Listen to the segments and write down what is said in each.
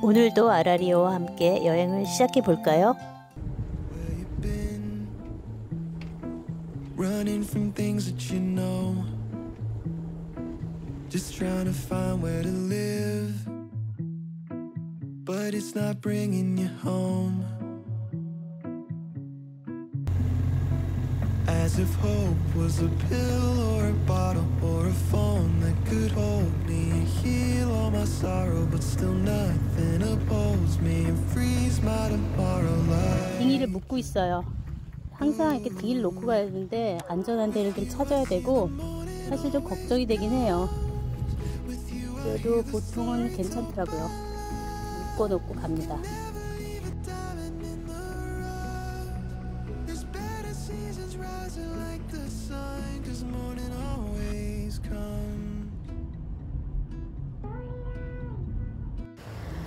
오늘도 아라리오와 함께 여행을 시작해 볼까요? Running from things that you know, just trying to find where to live, but it's not bringing you home. As if hope was a pill or a bottle or a phone that could hold me and heal all my sorrow, but still nothing upholds me and frees my tomorrow life. 등이를 묶고 있어요. 항상 이렇게 등을 놓고 가야 되는데 안전한 데를 좀 찾아야 되고 사실 좀 걱정이 되긴 해요. 그래도 보통은 괜찮더라고요. 묶어놓고 갑니다.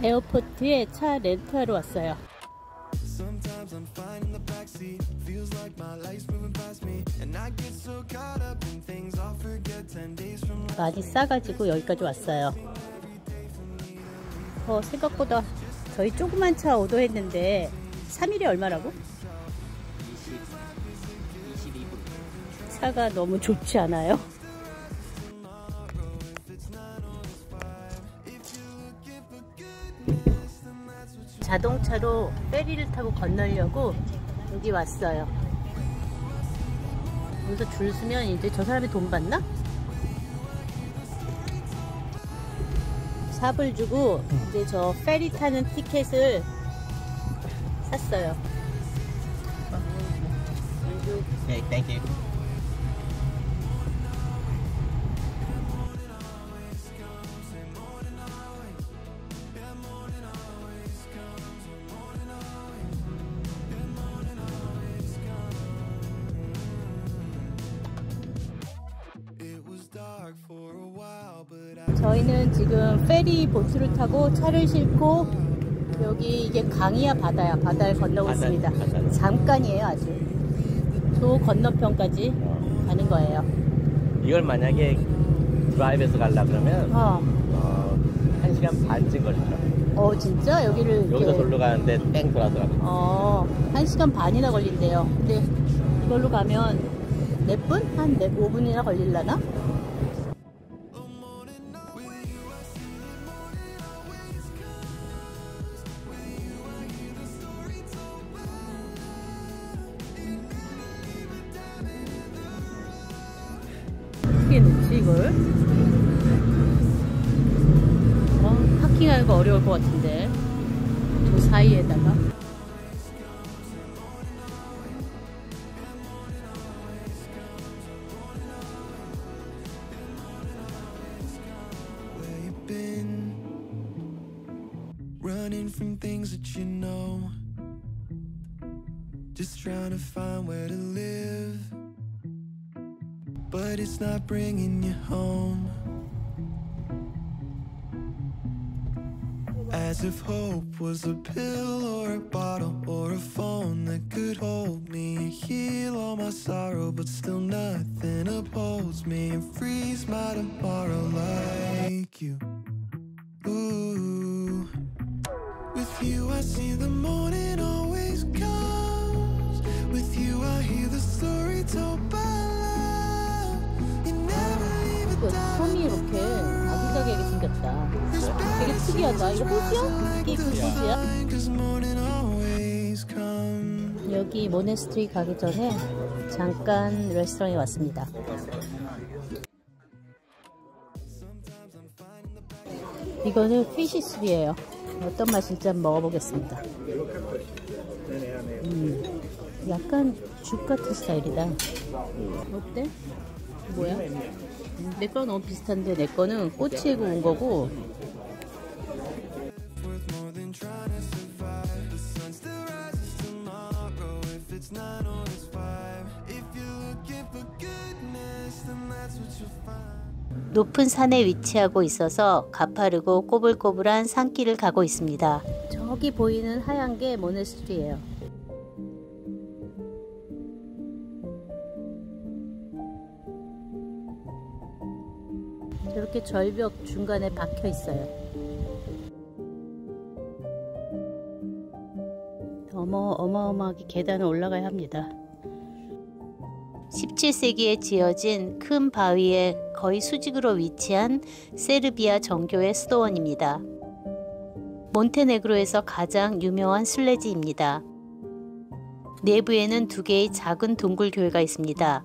에어포트에 차 렌트하러 왔어요. 많이 싸가지고 여기까지 왔어요. 생각보다 저희 조그만 차 오더했는데 3일에 얼마라고? 22불. 차가 너무 좋지 않아요? 자동차로 페리를 타고 건너려고 여기 왔어요. 여기서 줄 서면 이제 저 사람이 돈 받나? 4불 주고 이제 저 페리 타는 티켓을 샀어요. Okay, thank you. 저희는 지금 페리 보트를 타고 차를 싣고 여기 이게 강이야 바다야, 바다를 건너고 있습니다. 잠깐이에요. 아주 저 건너편까지 가는 거예요. 이걸 만약에 드라이브에서 가려 그러면 1시간 반쯤 걸리죠. 진짜? 여기를 여기서 절로 가는데 땡 돌아더라고요. 1시간 반이나 걸린대요. 근데 이걸로 가면 몇 분? 한 5분이나 걸릴라나? 어떻게 놓지 이걸? 파킹하는 거 어려울 것 같은데 저 사이에다가 Running from things that you know, just trying to find where to live, but it's not bringing you home. As if hope was a pill or a bottle or a phone that could hold me and heal all my sorrow, but still nothing upholds me and frees my tomorrow like you. Ooh, with you I see the morning always comes. With you I hear the story told by love. You never leave a 손이 이렇게 아기자기하게 생겼다. 되게 특이하다. 이거 호수야? 이게 그 호수야? 여기 모네스트리 가기 전에 잠깐 레스토랑에 왔습니다. 이거는 피시술이에요. 어떤 맛일지 한번 먹어보겠습니다. 약간 죽 같은 스타일이다. 어때? 뭐야? 내 거랑 너무 비슷한데 내 거는 꼬치에 구운 거고 높은 산에 위치하고 있어서 가파르고 꼬불꼬불한 산길을 가고 있습니다. 저기 보이는 하얀 게 모네스트리예요. 이렇게 절벽 중간에 박혀 있어요. 어마어마하게 계단을 올라가야 합니다. 17세기에 지어진 큰 바위에 거의 수직으로 위치한 세르비아 정교회 수도원입니다. 몬테네그로에서 가장 유명한 순례지입니다. 내부에는 2개의 작은 동굴 교회가 있습니다.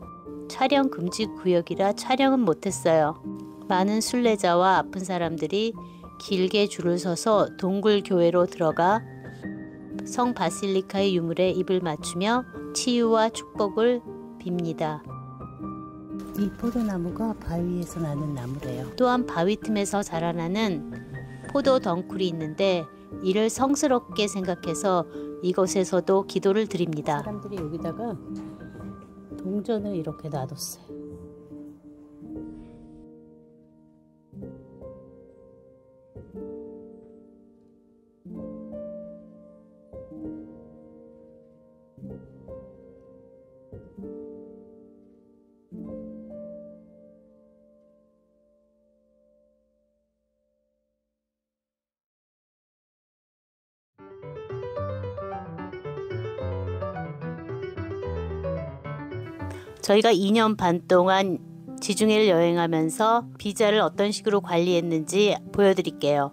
촬영 금지 구역이라 촬영은 못했어요. 많은 순례자와 아픈 사람들이 길게 줄을 서서 동굴 교회로 들어가 성 바실리카의 유물에 입을 맞추며 치유와 축복을 빕니다. 이 포도나무가 바위에서 나는 나무래요. 또한 바위 틈에서 자라나는 포도 덩굴이 있는데 이를 성스럽게 생각해서 이곳에서도 기도를 드립니다. 사람들이 여기다가 동전을 이렇게 놔뒀어요. 저희가 2년 반 동안 지중해를 여행하면서 비자를 어떤 식으로 관리했는지 보여드릴게요.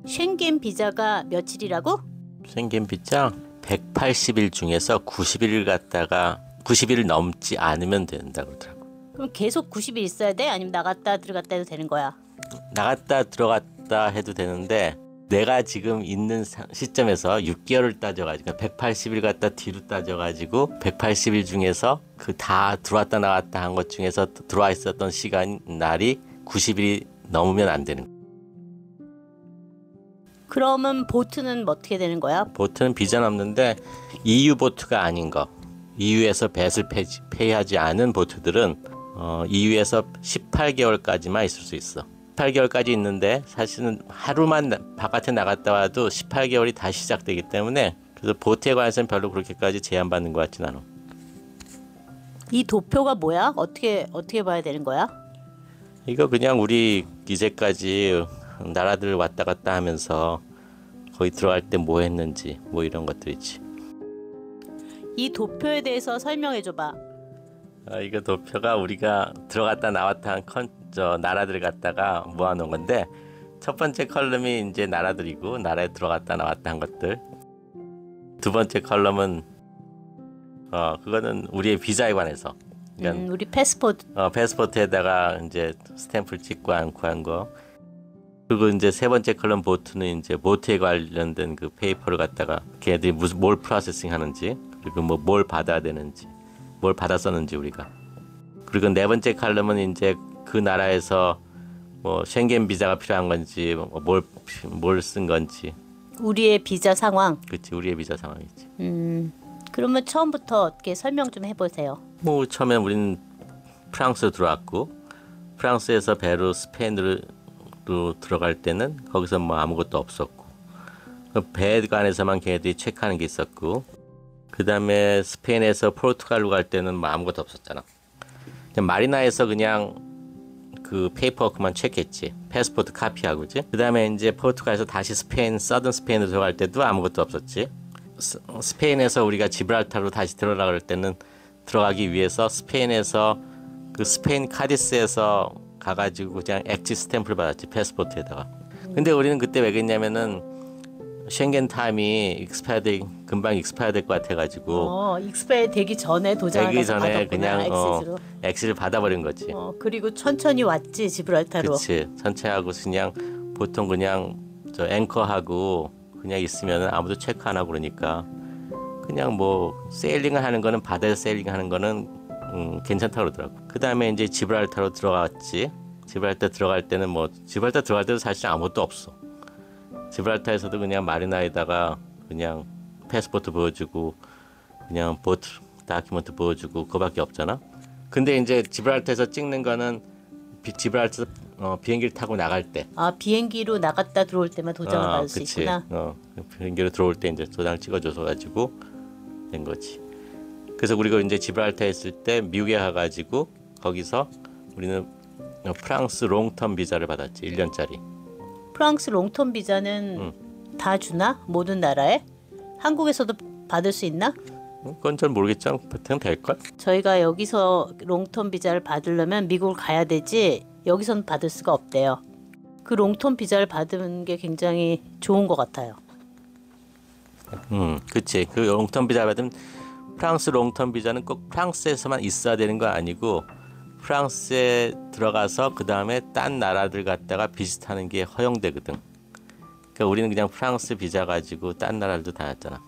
쉔겐 비자가 며칠이라고? 쉔겐 비자 180일 중에서 90일을 갔다가 90일을 넘지 않으면 된다고 그러더라고. 그럼 계속 90일 있어야 돼? 아니면 나갔다 들어갔다 해도 되는 거야? 나갔다 들어갔다 해도 되는데 내가 지금 있는 시점에서 6개월을 따져가지고 180일 갔다 뒤로 따져가지고 180일 중에서 그 다 들어왔다 나갔다 한 것 중에서 들어와 있었던 시간 날이 90일이 넘으면 안 되는 거야. 그러면 보트는 어떻게 되는 거야? 보트는 비자는 없는데 EU 보트가 아닌 거, EU에서 뱃을 폐하지 않은 보트들은 EU에서 18개월까지만 있을 수 있어. 18개월까지 있는데 사실은 하루만 바깥에 나갔다 와도 18개월이 다시 시작되기 때문에 그래서 보트에 관해서는 별로 그렇게까지 제한받는 것 같진 않아. 이 도표가 뭐야? 어떻게 봐야 되는 거야? 이거 그냥 우리 이제까지 나라들 왔다 갔다 하면서 거기 들어갈 때 뭐 했는지 뭐 이런 것들이지. 이 도표에 대해서 설명해 줘봐. 이거 도표가 우리가 들어갔다 나왔다 한 나라들 갖다가 모아놓은 건데 첫 번째 컬럼이 이제 나라들이고 나라에 들어갔다 나왔다 한 것들. 두 번째 컬럼은 그거는 우리의 비자에 관해서. 그러니까 우리 패스포트. 패스포트에다가 이제 스탬프를 찍고 않고 한 거. 그리고 이제 세 번째 컬럼 보트는 이제 보트에 관련된 그 페이퍼를 갖다가 걔네들이 뭘 프로세싱 하는지 그리고 뭐 뭘 받아야 되는지 뭘 받았었는지 우리가. 그리고 네 번째 컬럼은 이제 그 나라에서 뭐 쉔겐 비자가 필요한 건지 뭘 쓴 건지. 우리의 비자 상황. 그렇지, 우리의 비자 상황이지. 그러면 처음부터 어떻게 설명 좀 해보세요. 뭐 처음에 우리는 프랑스로 들어왔고 프랑스에서 배로 스페인으로 들어갈 때는 거기서 뭐 아무것도 없었고 배에 관해서만 걔네들이 체크하는 게 있었고 그 다음에 스페인에서 포르투갈로 갈 때는 뭐 아무것도 없었잖아. 그냥 마리나에서 그냥 그 페이퍼워크만 체크했지. 패스포트 카피하고 그지. 그 다음에 이제 포르투갈에서 다시 서던 스페인으로 들어갈 때도 아무것도 없었지. 스페인에서 우리가 지브랄타르로 다시 들어가려 때는 들어가기 위해서 스페인에서 그 스페인 카디스에서 가가지고 그냥 엑지 스탬프를 받았지. 패스포트에다가. 근데 우리는 그때 왜 그랬냐면은 쉔겐 타임이 금방 익스파이어 될 것 같아가지고 익스파이어 되기 전에 도장을 되기 전에 받았구나, 그냥 엑시를 받아버린 거지. 그리고 천천히 왔지 지브랄타르로. 그렇지. 천천히 하고 그냥 보통 그냥 앵커하고 그냥 있으면 아무도 체크 안 하고 그러니까 그냥 뭐 세일링을 하는 거는 바다에서 세일링하는 거는 괜찮다고 그러더라고. 그 다음에 이제 지브랄타르로 들어갔지. 지브랄타 들어갈 때는 지브랄타 들어갈 때도 사실 아무것도 없어. 지브랄타에서도 그냥 마리나에다가 그냥 패스포트 보여주고 그냥 보트 다큐멘트 보여주고 그거밖에 없잖아. 근데 이제 지브랄타에서 찍는 거는 지브랄타 비행기를 타고 나갈 때. 비행기로 나갔다 들어올 때만 도장을 받을 수 있구나. 비행기로 들어올 때 이제 도장을 찍어줘서 가지고 된 거지. 그래서 우리가 이제 지브랄타에 있을 때 미국에 가가지고 거기서 우리는 프랑스 롱텀 비자를 받았지. 1년짜리. 프랑스 롱텀 비자는 다 주나? 모든 나라에? 한국에서도 받을 수 있나? 그건 잘 모르겠지만 보통 될걸? 저희가 여기서 롱텀 비자를 받으려면 미국을 가야 되지 여기서는 받을 수가 없대요. 그 롱텀 비자를 받은 게 굉장히 좋은 것 같아요. 그치. 그 롱텀 비자 받으면 프랑스 롱텀 비자는 꼭 프랑스에서만 있어야 되는 거 아니고 프랑스에 들어가서 그 다음에 딴 나라들 갔다가 비슷하는 게 허용되거든. 그러니까 우리는 그냥 프랑스 비자 가지고 딴 나라들도 다녔잖아.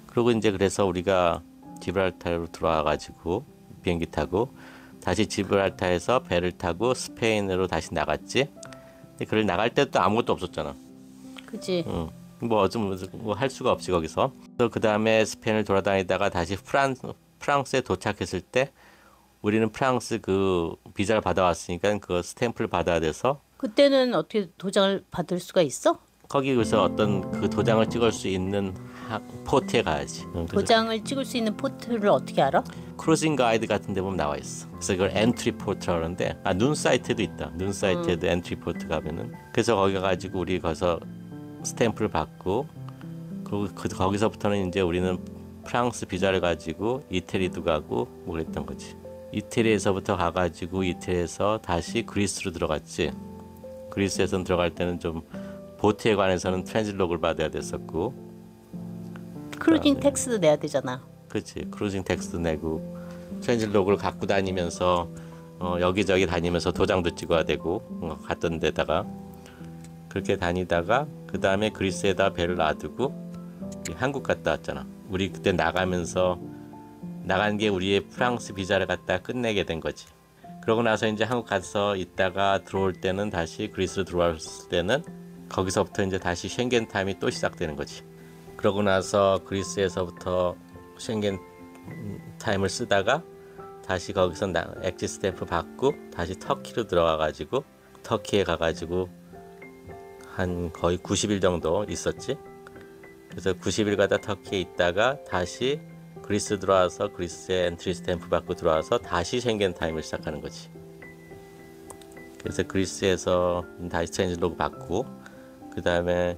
그리고 이제 그래서 우리가 지브랄타르로 들어와가지고 비행기 타고 다시 지브랄타에서 배를 타고 스페인으로 다시 나갔지. 근데 그걸 나갈 때도 아무것도 없었잖아. 그치. 뭐 할 수가 없지 거기서. 그 다음에 스페인을 돌아다니다가 다시 프랑스에 도착했을 때 우리는 프랑스 그 비자를 받아왔으니까 그 스탬프를 받아야 돼서. 그때는 어떻게 도장을 받을 수가 있어? 거기서 어떤 그 도장을 찍을 수 있는 포트에 가야지. 도장을 찍을 수 있는 포트를 어떻게 알아? 크루징 가이드 같은 데 보면 나와 있어. 그래서 이걸 엔트리 포트라고 하는데 눈 사이트에도 있다. 눈 사이트에도 엔트리 포트 가면은. 그래서 거기 가가지고 우리 거기서 스탬프를 받고 그리고 거기서부터는 이제 우리는 프랑스 비자를 가지고 이태리도 가고 뭐 그랬던 거지. 이태리에서부터 가가지고 이태리에서 다시 그리스로 들어갔지. 그리스에서 들어갈 때는 좀 보트에 관해서는 트랜질록을 받아야 됐었고 크루징 텍스도 내야 되잖아. 그렇지. 크루징 텍스도 내고 트랜질록을 갖고 다니면서 여기저기 다니면서 도장도 찍어야 되고 갔던 데다가 그렇게 다니다가 그 다음에 그리스에다 배를 놔두고 한국 갔다 왔잖아. 우리 그때 나가면서 나간 게 우리의 프랑스 비자를 갖다 끝내게 된 거지. 그러고 나서 이제 한국 가서 있다가 들어올 때는 다시 그리스로 들어왔을 때는 거기서부터 이제 다시 쉥겐 타임이 또 시작되는 거지. 그러고 나서 그리스에서부터 쉥겐 타임을 쓰다가 다시 거기서 엑짓 스탬프 받고 다시 터키로 들어가 가지고 터키에 가가지고 한 거의 90일 정도 있었지. 그래서 90일 가다 터키에 있다가 다시 그리스 들어와서 그리스에 엔트리 스탬프 받고 들어와서 다시 쉥겐 타임을 시작하는 거지. 그래서 그리스에서 다시 트랜질록 받고 그 다음에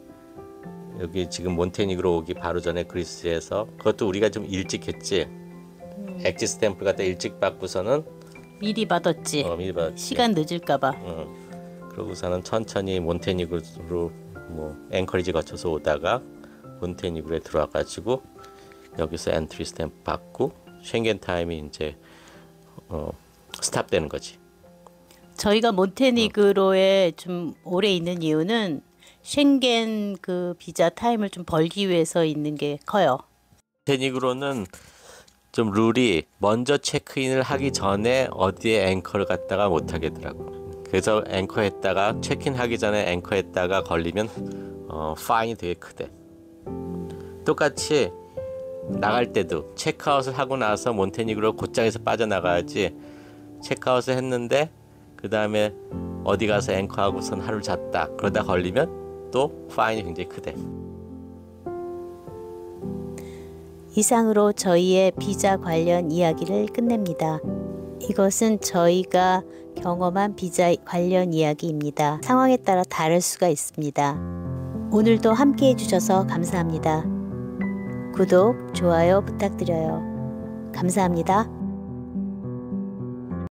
여기 지금 몬테니그로 오기 바로 전에 그리스에서 그것도 우리가 좀 일찍 했지. 엑짓 스탬프 갖다 일찍 받고서는 미리 받았지. 미리 받았지. 시간 늦을까봐. 그러고서는 천천히 몬테니그로 뭐 앵커리지 거쳐서 오다가 몬테니그로에 들어와가지고 여기서 엔트리 스탬프 받고 쉥겐 타임이 이제 스탑되는 거지. 저희가 몬테니그로에 좀 오래 있는 이유는 쉥겐 그 비자 타임을 좀 벌기 위해서 있는 게 커요. 몬테니그로는 좀 룰이 먼저 체크인을 하기 전에 어디에 앵커를 갔다가 못 하겠더라고. 그래서 앵커 했다가 체크인 하기 전에 앵커 했다가 걸리면 파인이 되게 크대. 똑같이 나갈 때도 체크아웃을 하고 나서 몬테니그로 곧장에서 빠져나가야지. 체크아웃을 했는데 그 다음에 어디 가서 앵커하고선 하루 잤다 그러다 걸리면 또 파인이 굉장히 크대. 이상으로 저희의 비자 관련 이야기를 끝냅니다. 이것은 저희가 경험한 비자 관련 이야기입니다. 상황에 따라 다를 수가 있습니다. 오늘도 함께 해주셔서 감사합니다. 구독, 좋아요 부탁드려요. 감사합니다.